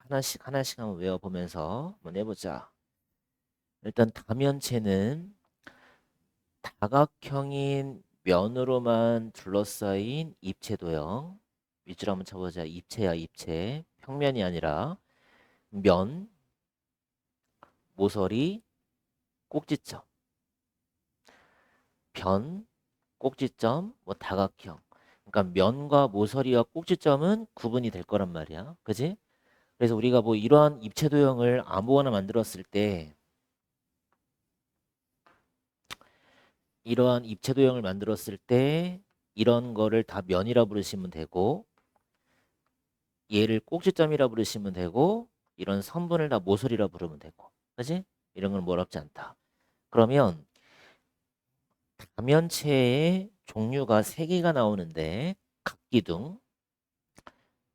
하나씩 하나씩 한번 외워보면서 한번 해보자. 일단 다면체는 다각형인 면으로만 둘러싸인 입체 도형. 밑줄 한번 쳐보자. 입체야, 입체. 평면이 아니라 면, 모서리, 꼭지점. 변, 꼭지점, 뭐 다각형. 그러니까 면과 모서리와 꼭지점은 구분이 될 거란 말이야. 그지? 그래서 우리가 뭐 이러한 입체 도형을 아무거나 만들었을 때 이러한 입체 도형을 만들었을 때 이런 거를 다 면이라 부르시면 되고 얘를 꼭지점이라 부르시면 되고 이런 선분을 다 모서리라 부르면 되고 그지? 이런 건 어렵지 않다. 그러면 다면체의 종류가 3개가 나오는데 각기둥,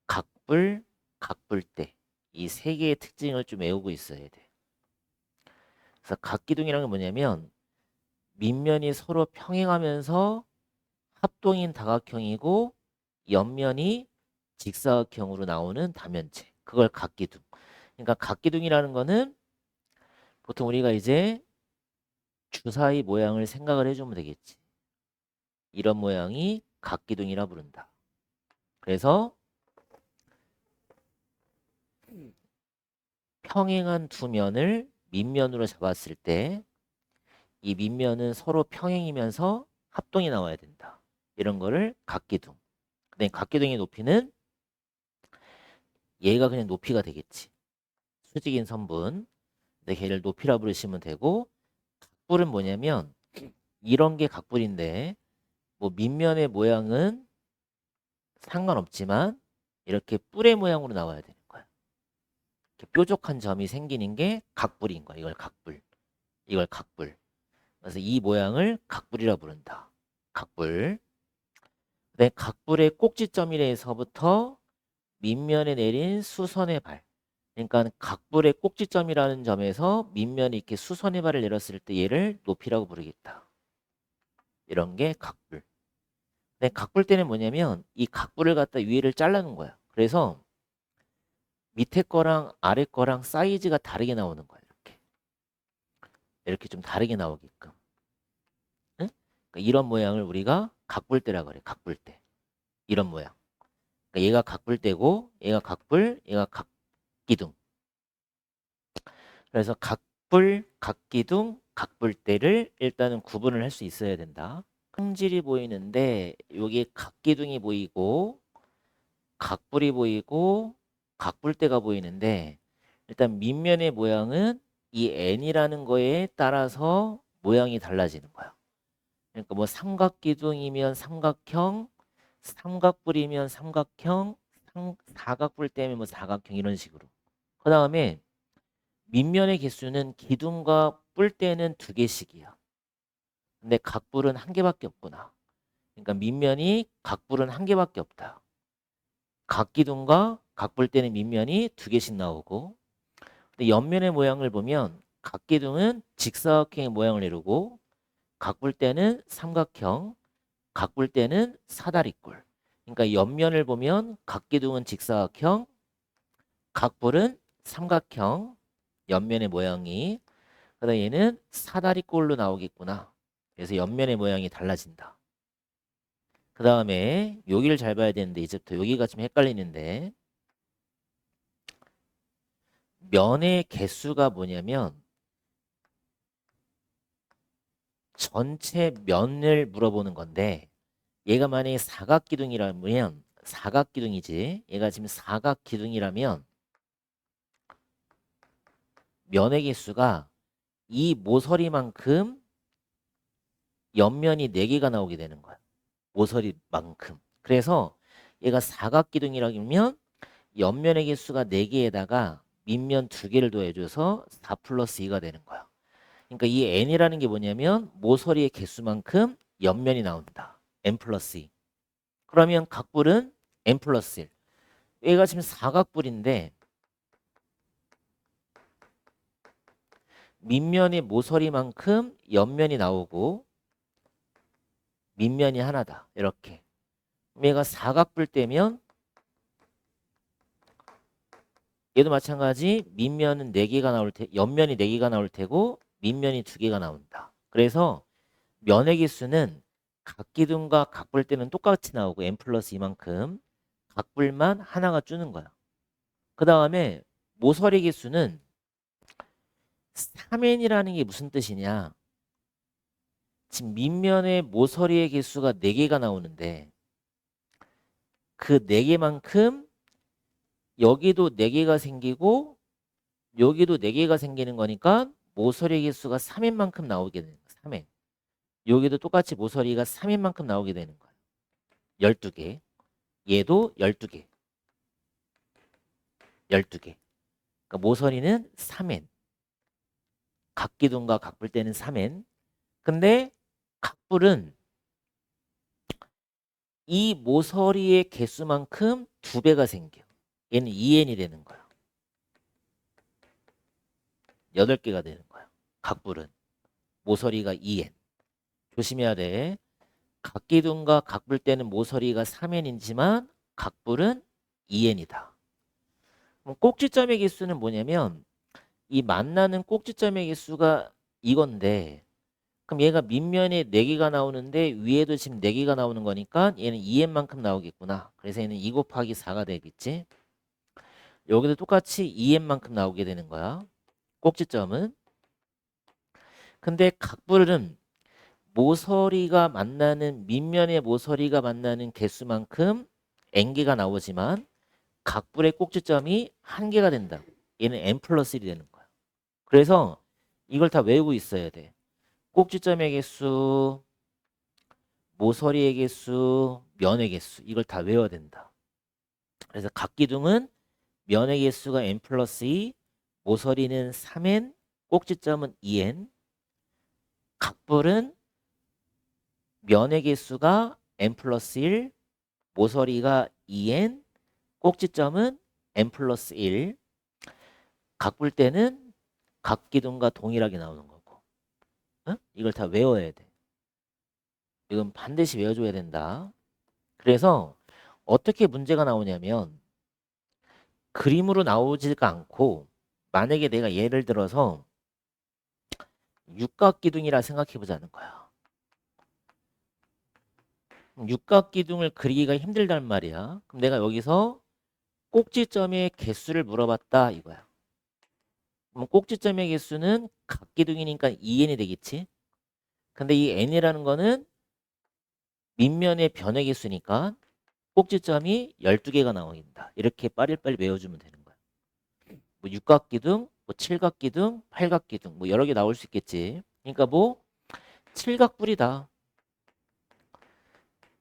각불, 각불대 이 3개의 특징을 좀 외우고 있어야 돼. 그래서 각기둥이라는 게 뭐냐면 밑면이 서로 평행하면서 합동인 다각형이고 옆면이 직사각형으로 나오는 다면체. 그걸 각기둥. 그러니까 각기둥이라는 거는 보통 우리가 이제 주사위 모양을 생각을 해주면 되겠지. 이런 모양이 각기둥이라 부른다. 그래서 평행한 두 면을 밑면으로 잡았을 때 이 밑면은 서로 평행이면서 합동이 나와야 된다. 이런 거를 각기둥. 근데 각기둥의 높이는 얘가 그냥 높이가 되겠지. 수직인 선분. 근데 걔를 높이라 부르시면 되고 각불은 뭐냐면 이런 게 각불인데 뭐 밑면의 모양은 상관없지만 이렇게 뿔의 모양으로 나와야 되는 거야. 이렇게 뾰족한 점이 생기는 게 각불인 거야. 이걸 각불. 이걸 각불. 그래서 이 모양을 각불이라 부른다. 각불. 근데 각불의 꼭지점이래서부터 밑면에 내린 수선의 발. 그러니까 각불의 꼭지점이라는 점에서 밑면에 이렇게 수선의 발을 내렸을 때 얘를 높이라고 부르겠다. 이런 게 각불. 근데 각불 때는 뭐냐면 이 각불을 갖다 위를 잘라놓은 거야. 그래서 밑에 거랑 아래 거랑 사이즈가 다르게 나오는 거야. 이렇게. 이렇게 좀 다르게 나오게끔. 응? 그러니까 이런 모양을 우리가 각불대라 그래. 각불대. 이런 모양. 그러니까 얘가 각불대고 얘가 각불, 얘가 각기둥. 그래서 각불, 각기둥, 각불대를 일단은 구분을 할 수 있어야 된다. 성질이 보이는데 여기 각기둥이 보이고 각불이 보이고 각불대가 보이는데 일단 밑면의 모양은 이 n이라는 거에 따라서 모양이 달라지는 거야. 그러니까 뭐 삼각기둥이면 삼각형, 삼각불이면 삼각형, 사각불대면 뭐 사각형 이런 식으로. 그 다음에 밑면의 개수는 기둥과 뿔대는 2개씩이야. 근데 각불은 1개밖에 없구나. 그러니까 밑면이 각불은 1개밖에 없다. 각기둥과 각불대는 밑면이 2개씩 나오고 근데 옆면의 모양을 보면 각기둥은 직사각형의 모양을 이루고 각불대는 삼각형, 각불대는 사다리꼴. 그러니까 옆면을 보면 각기둥은 직사각형, 각불은 삼각형, 옆면의 모양이 그다음 얘는 사다리꼴로 나오겠구나. 그래서 옆면의 모양이 달라진다. 그 다음에 여기를 잘 봐야 되는데 이제부터 여기가 좀 헷갈리는데 면의 개수가 뭐냐면 전체 면을 물어보는 건데 얘가 만약에 사각기둥이라면 사각기둥이지 얘가 지금 사각기둥이라면 면의 개수가 이 모서리만큼 옆면이 4개가 나오게 되는 거야. 모서리만큼. 그래서 얘가 사각기둥이라면 옆면의 개수가 4개에다가 밑면 2개를 더해줘서 4 플러스 2가 되는 거야. 그러니까 이 n이라는 게 뭐냐면 모서리의 개수만큼 옆면이 나온다. n 플러스 2. 그러면 각불은 n 플러스 1. 얘가 지금 사각불인데 밑면의 모서리만큼 옆면이 나오고 밑면이 하나다. 이렇게. 얘가 사각불 때면 얘도 마찬가지 밑면은 4개가 나올 테, 옆면이 4개가 나올 테고 밑면이 2개가 나온다. 그래서 면의 개수는 각기둥과 각불 때는 똑같이 나오고 n 플러스 이만큼 각불만 하나가 주는 거야. 그 다음에 모서리 개수는 3n이라는 게 무슨 뜻이냐? 지금 밑면의 모서리의 개수가 4개가 나오는데 그 4개만큼 여기도 4개가 생기고 여기도 4개가 생기는 거니까 모서리 개수가 3n만큼 나오게 되는 거야. 3n. 여기도 똑같이 모서리가 3n만큼 나오게 되는 거야. 12개. 얘도 12개. 12개. 그러니까 모서리는 3n. 각기둥과 각불 때는 3n. 근데 각불은 이 모서리의 개수만큼 2배가 생겨. 얘는 2n이 되는 거야. 8개가 되는 거야. 각불은. 모서리가 2n. 조심해야 돼. 각기둥과 각불 때는 모서리가 3n이지만 각불은 2n이다. 그럼 꼭지점의 개수는 뭐냐면 이 만나는 꼭지점의 개수가 이건데 그럼 얘가 밑면에 4개가 나오는데 위에도 지금 4개가 나오는 거니까 얘는 2n만큼 나오겠구나. 그래서 얘는 2 곱하기 4가 되겠지. 여기도 똑같이 2n만큼 나오게 되는 거야. 꼭지점은. 근데 각불은 모서리가 만나는 밑면의 모서리가 만나는 개수만큼 n개가 나오지만 각불의 꼭지점이 1개가 된다고. 얘는 n 플러스 1이 되는 거야. 그래서 이걸 다 외우고 있어야 돼. 꼭지점의 개수, 모서리의 개수, 면의 개수 이걸 다 외워야 된다. 그래서 각기둥은 면의 개수가 n 플러스 2, 모서리는 3n, 꼭지점은 2n. 각불은 면의 개수가 n 플러스 1, 모서리가 2n, 꼭지점은 n 플러스 1. 각불 때는 각기둥과 동일하게 나오는 거고. 응? 이걸 다 외워야 돼. 이건 반드시 외워줘야 된다. 그래서 어떻게 문제가 나오냐면 그림으로 나오지가 않고 만약에 내가 예를 들어서 육각기둥이라 생각해 보자는 거야. 육각기둥을 그리기가 힘들단 말이야. 그럼 내가 여기서 꼭지점의 개수를 물어봤다 이거야. 그럼 꼭지점의 개수는 각기둥이니까 2n이 되겠지. 근데 이 n이라는 거는 밑면의 변의 개수니까 꼭지점이 12개가 나온다. 이렇게 빠릿빠릿 외워주면 되는 거야. 뭐 육각기둥, 뭐 칠각기둥, 팔각기둥 뭐 여러 개 나올 수 있겠지. 그러니까 뭐 칠각불이다.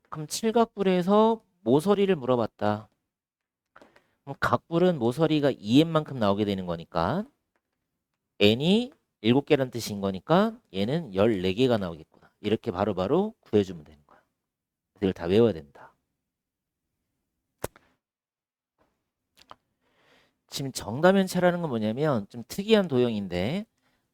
그럼 칠각불에서 모서리를 물어봤다. 그럼 각불은 모서리가 2n만큼 나오게 되는 거니까 n이 7개란 뜻인 거니까 얘는 14개가 나오겠구나. 이렇게 바로바로 구해주면 되는 거야. 이걸 다 외워야 된다. 지금 정다면체라는 건 뭐냐면 좀 특이한 도형인데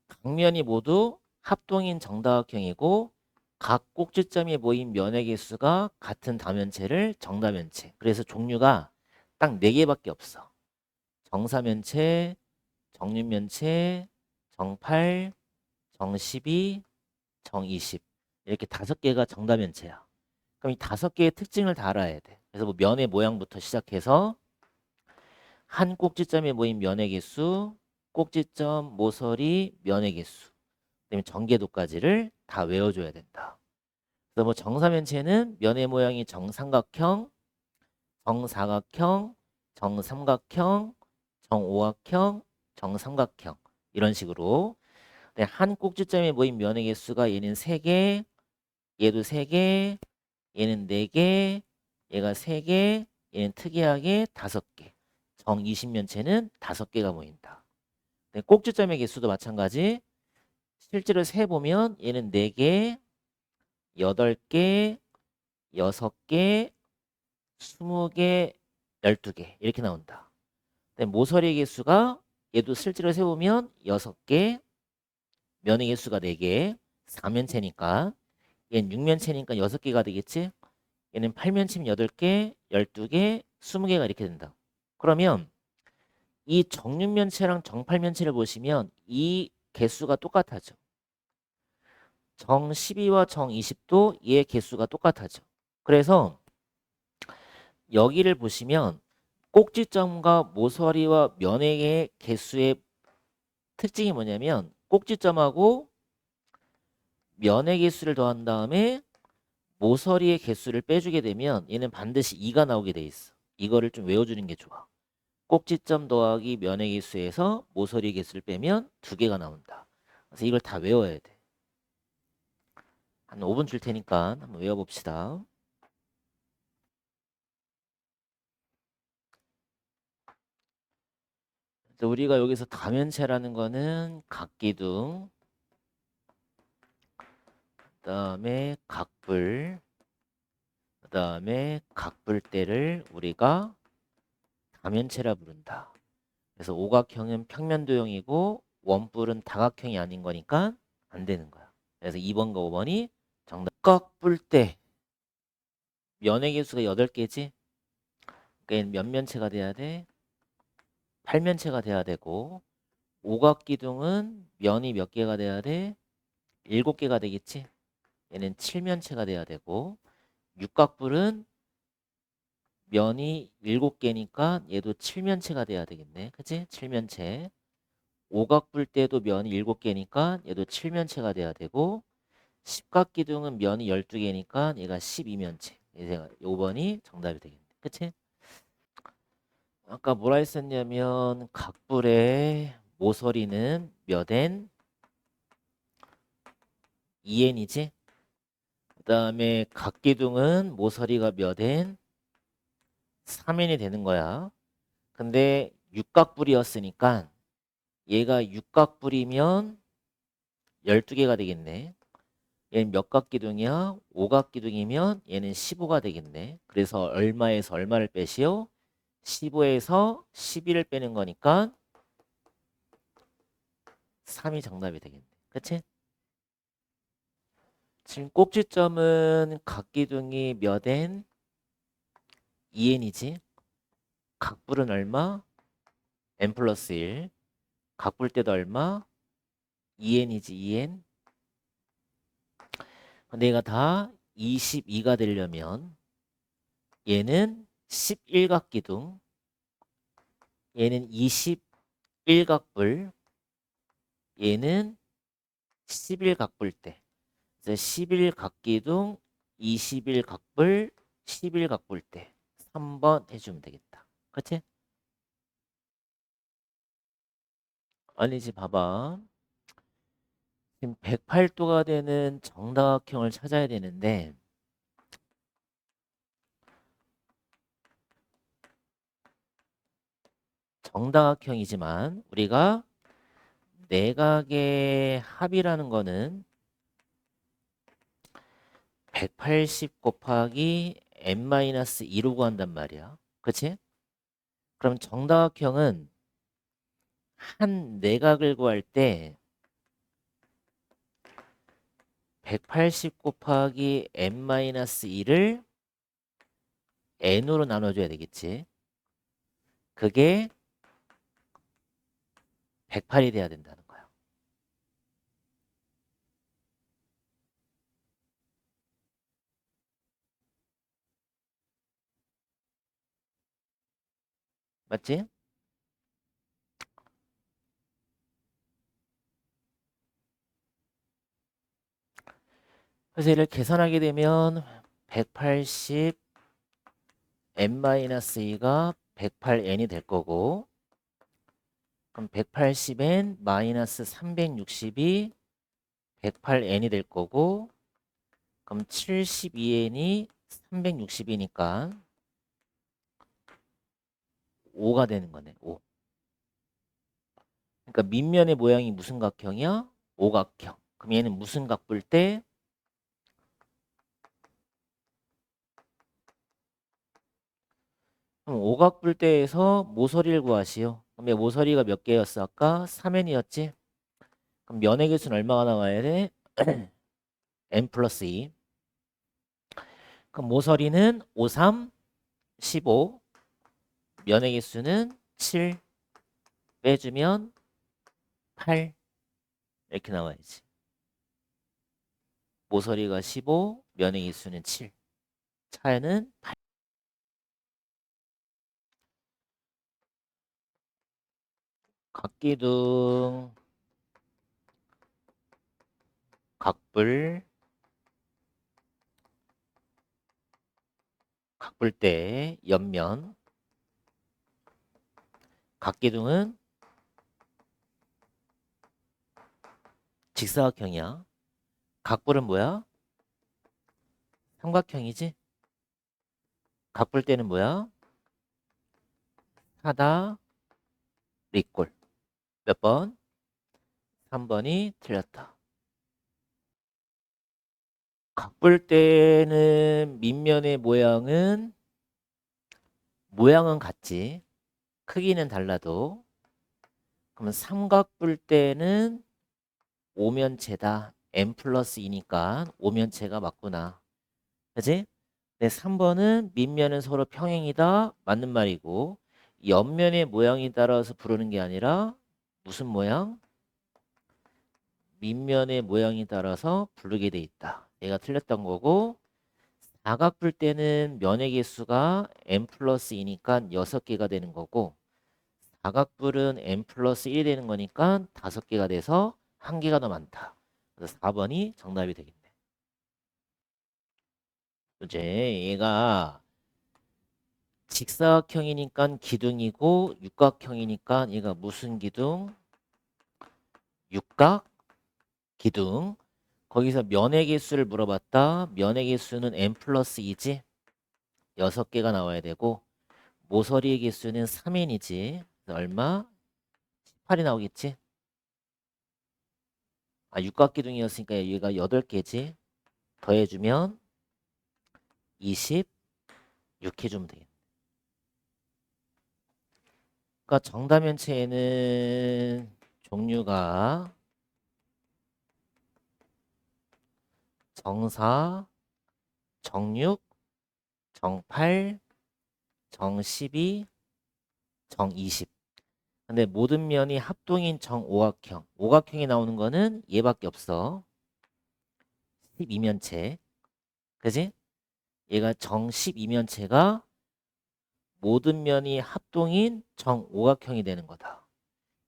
각면이 모두 합동인 정다각형이고 각 꼭지점에 모인 면의 개수가 같은 다면체를 정다면체. 그래서 종류가 딱 4개밖에 없어. 정사면체, 정육면체, 정8, 정12, 정20 이렇게 5개가 정다면체야. 그럼 이 5개의 특징을 다 알아야 돼. 그래서 뭐 면의 모양부터 시작해서 한 꼭지점에 모인 면의 개수, 꼭지점, 모서리, 면의 개수, 그다음에 전개도까지를 다 외워줘야 된다. 그래서 뭐 정사면체는 면의 모양이 정삼각형, 정사각형, 정삼각형, 정오각형, 정삼각형 이런 식으로 한 꼭지점에 모인 면의 개수가 얘는 3개, 얘도 3개, 얘는 4개, 얘가 3개, 얘는 특이하게 5개. 정 20면체는 5개가 모인다. 꼭지점의 개수도 마찬가지. 실제로 세보면 얘는 4개, 8개, 6개, 20개, 12개 이렇게 나온다. 모서리 개수가 얘도 실제로 세보면 6개, 면의 개수가 4개, 4면체니까 얘는 6면체니까 6개가 되겠지? 얘는 8면체면 8개, 12개, 20개가 이렇게 된다. 그러면 이 정육면체랑 정팔면체를 보시면 이 개수가 똑같아져. 정 12와 정 20도 얘 개수가 똑같아져. 그래서 여기를 보시면 꼭지점과 모서리와 면액의 개수의 특징이 뭐냐면 꼭지점하고 면의 개수를 더한 다음에 모서리의 개수를 빼주게 되면 얘는 반드시 2가 나오게 돼 있어. 이거를 좀 외워주는 게 좋아. 꼭지점 더하기 면의 개수에서 모서리 개수를 빼면 2개가 나온다. 그래서 이걸 다 외워야 돼. 한 5분 줄 테니까 한번 외워봅시다. 우리가 여기서 다면체라는 거는 각기둥, 그다음에 각불, 그다음에 각불대를 우리가 다면체라 부른다. 그래서 오각형은 평면도형이고 원뿔은 다각형이 아닌 거니까 안 되는 거야. 그래서 2번과 5번이 정답. 각불대 면의 개수가 8개지. 그러니까 몇 면체가 돼야 돼? 8면체가 돼야 되고 오각기둥은 면이 몇 개가 돼야 돼? 7개가 되겠지. 얘는 7면체가 돼야 되고 육각불은 면이 7개니까 얘도 7면체가 돼야 되겠네. 그치? 7면체. 오각불 때도 면이 7개니까 얘도 7면체가 돼야 되고 십각기둥은 면이 12개니까 얘가 12면체. 5번이 정답이 되겠네. 그치? 아까 뭐라 했었냐면 각불의 모서리는 몇 n? 2n이지? 그 다음에 각기둥은 모서리가 몇 n? 3n이 되는 거야. 근데 육각불이었으니까 얘가 육각불이면 12개가 되겠네. 얘는 몇 각기둥이야? 5각기둥이면 얘는 15가 되겠네. 그래서 얼마에서 얼마를 빼시오? 15에서 11을 빼는 거니까 3이 정답이 되겠네. 그치? 지금 꼭지점은 각기둥이 몇 n? 2n이지. 각불은 얼마? n 플러스 1. 각불 때도 얼마? 2n이지 2n. 근데 얘가 다 22가 되려면 얘는 11각기둥, 얘는 21각불, 얘는 11각불대. 그래서 11각기둥, 21각불, 11각불대. 3번 해주면 되겠다. 그치? 아니지, 봐봐. 지금 108도가 되는 정다각형을 찾아야 되는데 정다각형이지만 우리가 내각의 합이라는 거는 180 곱하기 n-2로 구한단 말이야. 그치? 그럼 정다각형은 한 내각을 구할 때 180 곱하기 n-2를 n으로 나눠줘야 되겠지. 그게 108이 돼야 된다는 거야. 맞지? 그래서 얘를 계산하게 되면 180 n-2가 108n이 될 거고 그럼 180n 마이너스 360이 108n이 될 거고 그럼 72n이 360이니까 5가 되는 거네. 5. 그러니까 밑면의 모양이 무슨 각형이야? 오각형. 그럼 얘는 무슨 각볼 때? 그럼 오각볼 때에서 모서리를 구하시오. 그럼 얘 모서리가 몇 개였어? 아까 3n이었지? 그럼 면의 개수는 얼마가 나와야 돼? n 플러스 2. 그럼 모서리는 5, 3, 15. 면의 개수는 7. 빼주면 8 이렇게 나와야지. 모서리가 15, 면의 개수는 7. 차이는 8. 각기둥, 각불, 각불대, 옆면. 각기둥은 직사각형이야. 각불은 뭐야? 삼각형이지? 각불대는 뭐야? 사다, 리꼴. 몇 번? 3번이 틀렸다. 각불대는 밑면의 모양은 같지. 크기는 달라도. 그러면 삼각불대는 오면체다. n 플러스 2니까 오면체가 맞구나. 그지? 네, 3번은 밑면은 서로 평행이다. 맞는 말이고 옆면의 모양에 따라서 부르는 게 아니라 무슨 모양? 밑면의 모양에 따라서 부르게 돼 있다. 얘가 틀렸던 거고 사각불 때는 면의 개수가 n 플러스 2니까 6개가 되는 거고 사각불은 n 플러스 1이 되는 거니까 5개가 돼서 1개가 더 많다. 그래서 4번이 정답이 되겠네. 이제 얘가 직사각형이니까 기둥이고 육각형이니까 얘가 무슨 기둥? 육각 기둥. 거기서 면의 개수를 물어봤다. 면의 개수는 n 플러스 2지. 6개가 나와야 되고 모서리의 개수는 3n이지. 얼마? 18이 나오겠지. 아, 육각기둥이었으니까 얘가 8개지. 더해주면 26 해주면 되겠네. 그러니까 정다면체에는 종류가 정사, 정육, 정8, 정12, 정20. 근데 모든 면이 합동인 정오각형. 오각형이 나오는 거는 얘밖에 없어. 12면체. 그지? 얘가 정12면체가 모든 면이 합동인 정오각형이 되는 거다.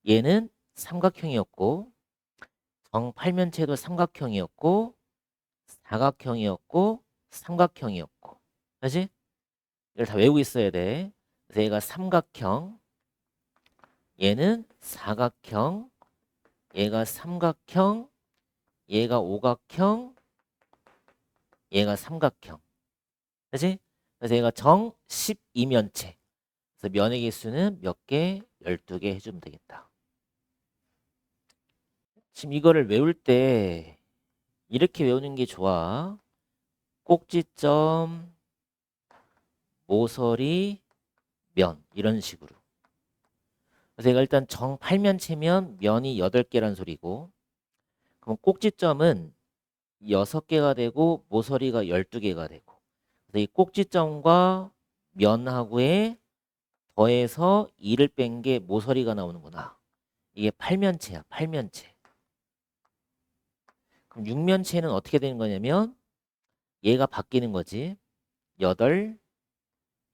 얘는 삼각형이었고 정8면체도 삼각형이었고 사각형이었고 삼각형이었고. 그지? 이걸 다 외우고 있어야 돼. 그래서 얘가 삼각형, 얘는 사각형, 얘가 삼각형, 얘가 오각형, 얘가 삼각형. 그지? 그래서 얘가 정 12면체. 그래서 면의 개수는 몇 개? 12개 해주면 되겠다. 지금 이거를 외울 때 이렇게 외우는 게 좋아. 꼭지점, 모서리, 면 이런 식으로. 그래서 얘가 일단 정 8면체면 면이 8개란 소리고 그럼 꼭지점은 6개가 되고 모서리가 12개가 되고 그래서 이 꼭지점과 면하고의 더해서 2를 뺀 게 모서리가 나오는구나. 이게 8면체야. 8면체. 그럼 6면체는 어떻게 되는 거냐면 얘가 바뀌는 거지. 8,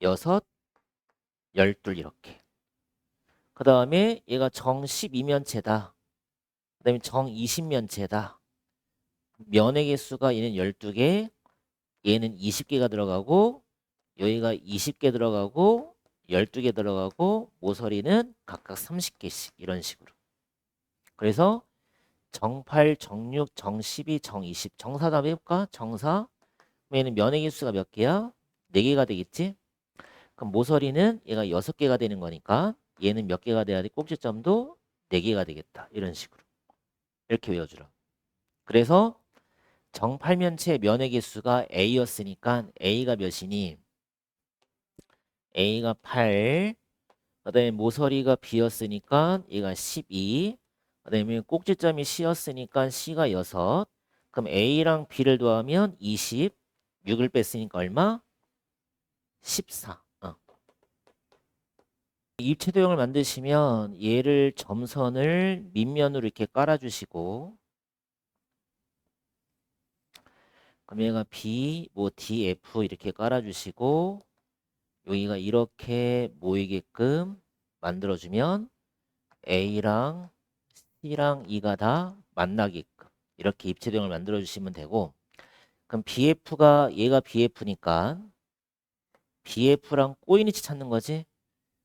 6, 12 이렇게. 그 다음에 얘가 정 12면체다. 그 다음에 정 20면체다. 면의 개수가 얘는 12개, 얘는 20개가 들어가고 여기가 20개 들어가고 12개 들어가고 모서리는 각각 30개씩 이런 식으로. 그래서 정8, 정6, 정12, 정20 정사 답 해볼까? 정사 얘는 면의 개수가 몇 개야? 4개가 되겠지? 그럼 모서리는 얘가 6개가 되는 거니까 얘는 몇 개가 돼야 돼? 꼭지점도 4개가 되겠다. 이런 식으로. 이렇게 외워주라. 그래서 정8면체 면의 개수가 A였으니까 A가 몇이니? A가 8, 그 다음에 모서리가 B였으니까 얘가 12, 그 다음에 꼭지점이 C였으니까 C가 6, 그럼 A랑 B를 더하면 20, 6을 뺐으니까 얼마? 14. 입체 도형을 만드시면 얘를 점선을 밑면으로 이렇게 깔아주시고, 그럼 얘가 B, 뭐 DF 이렇게 깔아주시고, 여기가 이렇게 모이게끔 만들어주면 A랑 C랑 E가 다 만나게끔 이렇게 입체 도형을 만들어주시면 되고, 그럼 BF가 얘가 BF니까 BF랑 꼬인위치 찾는 거지.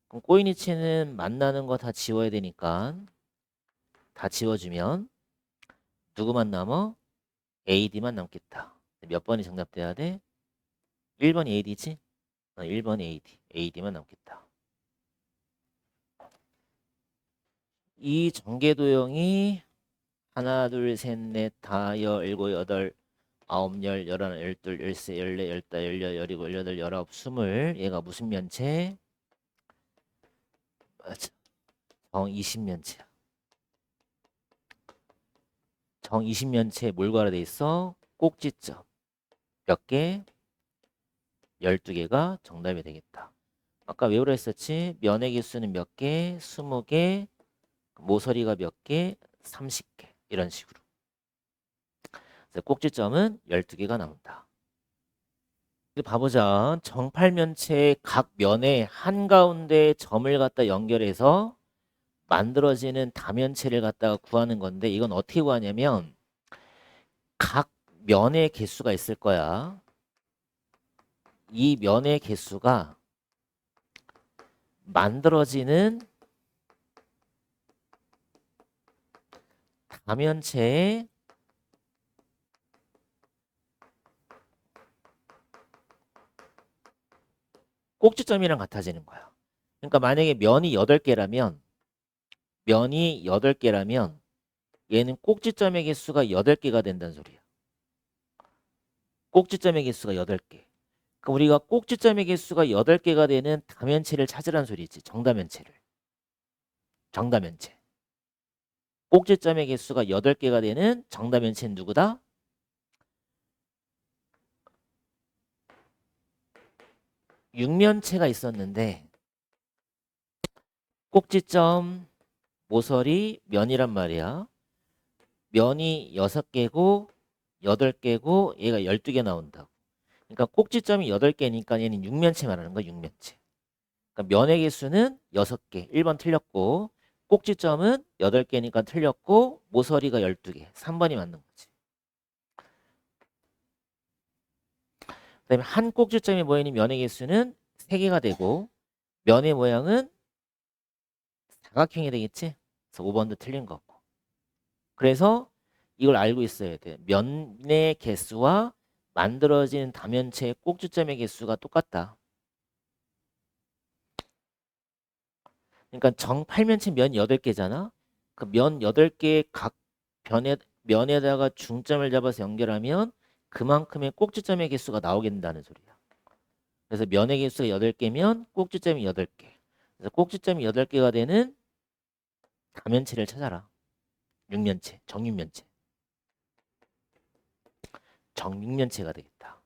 그럼 꼬인위치는 만나는 거 다 지워야 되니까 다 지워주면 누구만 남어? AD만 남겠다. 몇 번이 정답돼야 돼? 1번이 AD지? 1번 AD. AD만 남겠다. 이 전개도형이 하나, 둘, 셋, 넷, 다, 여, 일곱, 여덟, 아홉, 열, 열하나, 열둘, 열세, 열네, 열다, 열여, 열일곱, 열여덟, 열아홉, 스물. 얘가 무슨 면체? 맞아. 정 20면체야. 정 20면체에 뭘 걸어 돼 있어? 꼭지점. 몇 개? 12개가 정답이 되겠다. 아까 외우라 했었지? 면의 개수는 몇 개? 20개. 모서리가 몇 개? 30개. 이런 식으로. 그래서 꼭지점은 12개가 나온다. 봐보자. 정팔면체의 각 면에 한가운데 점을 갖다 연결해서 만들어지는 다면체를 갖다가 구하는 건데, 이건 어떻게 구하냐면 각 면의 개수가 있을 거야. 이 면의 개수가 만들어지는 다면체의 꼭지점이랑 같아지는 거야. 그러니까 만약에 면이 8개라면 얘는 꼭지점의 개수가 8개가 된다는 소리야. 꼭지점의 개수가 8개. 그러니까 우리가 꼭지점의 개수가 8개가 되는 다면체를 찾으란 소리지. 정다면체를. 정다면체. 꼭지점의 개수가 8개가 되는 정다면체는 누구다? 육면체가 있었는데 꼭지점, 모서리, 면이란 말이야. 면이 6개고 8개고 얘가 12개 나온다고. 그러니까 꼭지점이 8개니까 얘는 육면체 말하는 거야. 육면체. 그러니까 면의 개수는 6개. 1번 틀렸고, 꼭지점은 8개니까 틀렸고, 모서리가 12개. 3번이 맞는 거지. 그다음에 한 꼭지점에 모이는 면의 개수는 3개가 되고, 면의 모양은 사각형이 되겠지? 그래서 5번도 틀린 거고. 그래서 이걸 알고 있어야 돼. 면의 개수와 만들어진 다면체의 꼭지점의 개수가 똑같다. 그러니까 정팔면체 면 8개잖아. 그 면 8개 각 면에다가 중점을 잡아서 연결하면 그만큼의 꼭지점의 개수가 나오게 된다는 소리야. 그래서 면의 개수가 8개면 꼭지점이 8개. 그래서 꼭지점이 8개가 되는 다면체를 찾아라. 육면체, 정육면체. 정육면체가 되겠다.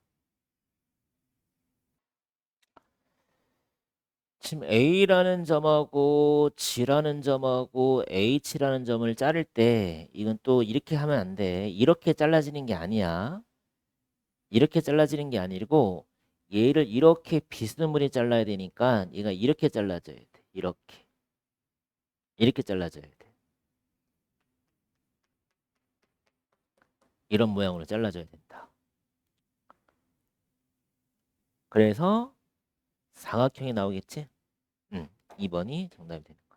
지금 A라는 점하고 G라는 점하고 H라는 점을 자를 때 이건 또 이렇게 하면 안 돼. 이렇게 잘라지는 게 아니야. 이렇게 잘라지는 게 아니고 얘를 이렇게 비스무리 잘라야 되니까 얘가 이렇게 잘라져야 돼. 이렇게. 이렇게 잘라져야 돼. 이런 모양으로 잘라져야 된다. 그래서 사각형이 나오겠지? 2번이 정답이 됩니다.